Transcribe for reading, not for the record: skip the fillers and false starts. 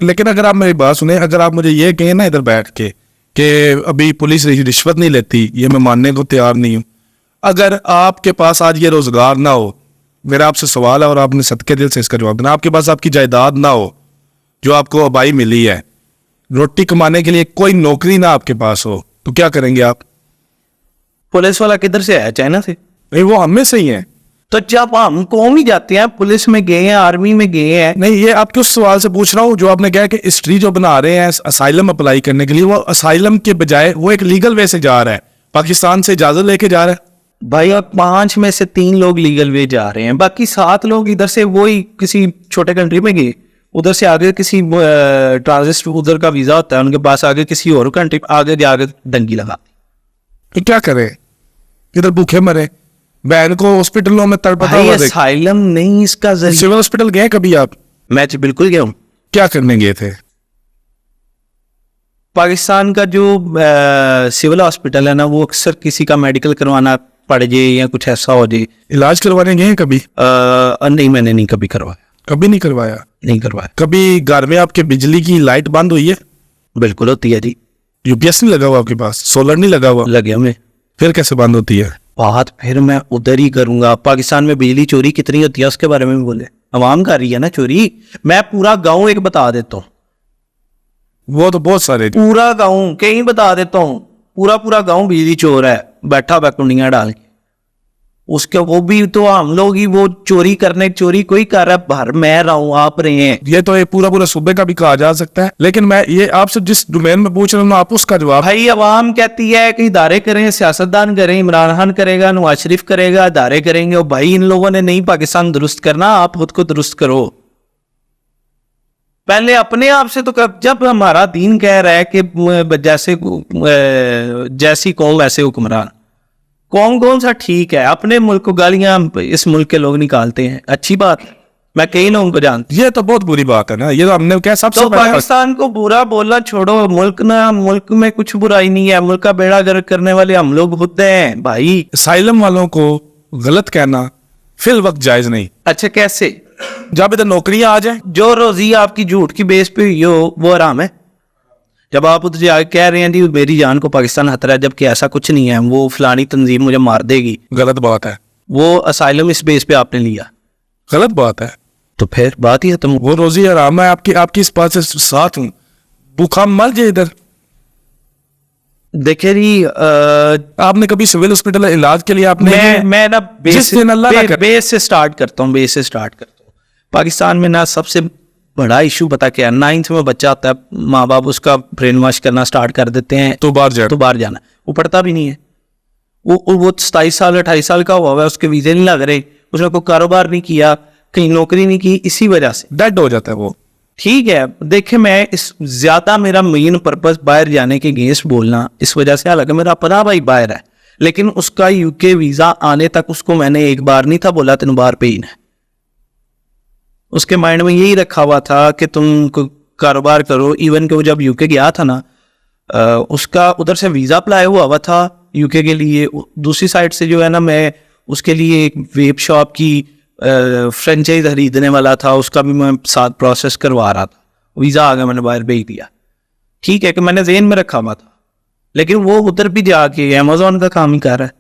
लेकिन अगर आप मेरी बात सुने, अगर आप मुझे ये कहें ना इधर बैठ के कि अभी पुलिस रिश्वत नहीं लेती, ये मैं मानने को तैयार नहीं हूँ। अगर आपके पास आज ये रोजगार ना हो, मेरा आपसे सवाल है और आपने सदके दिल से इसका जवाब देना, आपके पास आपकी जायदाद ना हो जो आपको आबाई मिली है, रोटी कमाने के लिए कोई नौकरी ना आपके पास हो, तो क्या करेंगे आप? पुलिस वाला किधर से आया? चाइना से? नहीं, वो हम में से ही है। तो जब हम कौम ही जाते हैं, पुलिस में गए हैं, आर्मी में गए हैं। नहीं, ये आपके उस सवाल से पूछ रहा हूँ जो आपने कहा कि हिस्ट्री जो बना रहे हैं असाइलम अप्लाई करने के लिए, वो असाइलम के बजाय वो एक लीगल वे से जा रहा है, पाकिस्तान से इजाजत लेके जा रहा है। भाई अब 5 में से 3 लोग लीगल वे जा रहे हैं, बाकी 7 लोग इधर से वही किसी छोटे कंट्री में गए, उधर से आगे किसी ट्रांजिट उधर का वीजा होता है उनके पास, आगे किसी और कंट्री आगे जाके डंगी लगा। तो क्या करें? इधर भूखे मरे, बहन को हॉस्पिटलों में तड़पता हुआ देख। असाइलम नहीं इसका जरिया। सिविल हॉस्पिटल गए कभी आप? मैं तो बिल्कुल गया हूँ। क्या करने गए थे? पाकिस्तान का जो सिविल हॉस्पिटल है ना, वो अक्सर किसी का मेडिकल करवाना पड़ जाए या कुछ ऐसा हो जाए, इलाज करवाने गए कभी? नहीं, मैंने नहीं कभी करवाया। कभी नहीं करवाया? नहीं करवाया। कभी घर में आपके बिजली की लाइट बंद हुई है? बिल्कुल होती है जी। यूपीएस नहीं लगा हुआ आपके पास? सोलर नहीं लगा हुआ? लगे हमें। फिर कैसे बंद होती है? बात फिर मैं उधर ही करूंगा। पाकिस्तान में बिजली चोरी कितनी होती है उसके बारे में भी बोले। अवाम कर रही है ना चोरी। मैं पूरा गांव एक बता देता हूँ, वो तो बहुत सारे। पूरा गांव कहीं बता देता हूँ, पूरा गांव बिजली चोर है, बैठा बैकुंडियां डाल के। उसके वो भी तो हम लोग ही वो चोरी कोई कर रहा है, भर मैं रहा हूँ, आप रहे हैं। ये तो ये पूरा सूबे का भी कहा जा सकता है, लेकिन मैं ये आपसे जिस डोमेन में पूछ रहा हूँ आप उसका जवाब। भाई अवाम कहती है कि इदारे करें, सियासतदान करें, इमरान खान करेगा, नवाज शरीफ करेगा, इदारे करेंगे। और भाई इन लोगों ने नहीं पाकिस्तान दुरुस्त करना, आप खुद को दुरुस्त करो पहले अपने आप से। तो जब हमारा दीन कह रहा है कि जैसी कौम वैसे हुक्मरान, कौन सा ठीक है? अपने मुल्क को गालियां इस मुल्क के लोग निकालते हैं, अच्छी बात है, मैं कई लोगों को जानता हूं। ये तो बहुत बुरी बात है ना, ये तो हमने क्या सबसे तो पाकिस्तान को बुरा बोलना छोड़ो, मुल्क में कुछ बुराई नहीं है, मुल्क का बेड़ा गर्क करने वाले हम लोग खुद हैं भाई। असाइलम वालों को गलत कहना फिल वक्त जायज नहीं। अच्छा कैसे? जब इधर नौकरियां आ जाए, जो रोजी आपकी झूठ की बेस पे हुई हो वो आराम है। जब आप उधर जाके कह रहे हैं जी मेरी जान को पाकिस्तान खतरा है, जबकि ऐसा कुछ नहीं है, वो फलानी तंजीम मुझे मार देगी, गलत बात है। वो असाइलम इस बेस पे आपने लिया, गलत बात है। तो फिर बात ही है तुम। वो रोजी आराम है, आपकी इस बात से साथ हूं। भूखा मर जाए इधर। देखिए जी, आपने कभी सिविल हॉस्पिटल इलाज के लिए आपने मैं ना बेस से स्टार्ट करता हूँ। पाकिस्तान में ना सबसे बड़ा इशू पता क्या है? 9th में बच्चा आता है, माँ बाप उसका ब्रेन वॉश करना स्टार्ट कर देते हैं, तो बाहर जाना। वो पढ़ता भी नहीं है, वो 27 साल 28 साल का हुआ है, उसके वीजे नहीं लग रहे, उसने कोई कारोबार नहीं किया, कहीं नौकरी नहीं की, इसी वजह से डेड हो जाता है वो। ठीक है, देखिए मैं इस ज्यादा मेरा मेन पर्पस बाहर जाने के अगेंस्ट बोलना इस वजह से, हालांकि मेरा अपना भाई बाहर है, लेकिन उसका यूके वीजा आने तक उसको मैंने एक बार नहीं था बोला 3 बार पे ही ना। उसके माइंड में यही रखा हुआ था कि तुम कारोबार करो। इवन कि वो जब यूके गया था ना, उसका उधर से वीजा अप्लाई हुआ था यूके के लिए। दूसरी साइड से जो है ना, मैं उसके लिए एक वेब शॉप की फ्रेंचाइज खरीदने वाला था, उसका भी मैं साथ प्रोसेस करवा रहा था। वीजा आ गया, मैंने बाहर भेज दिया। ठीक है कि मैंने जेन में रखा हुआ था, लेकिन वो उधर भी जाके अमेजोन का काम ही कर रहा है।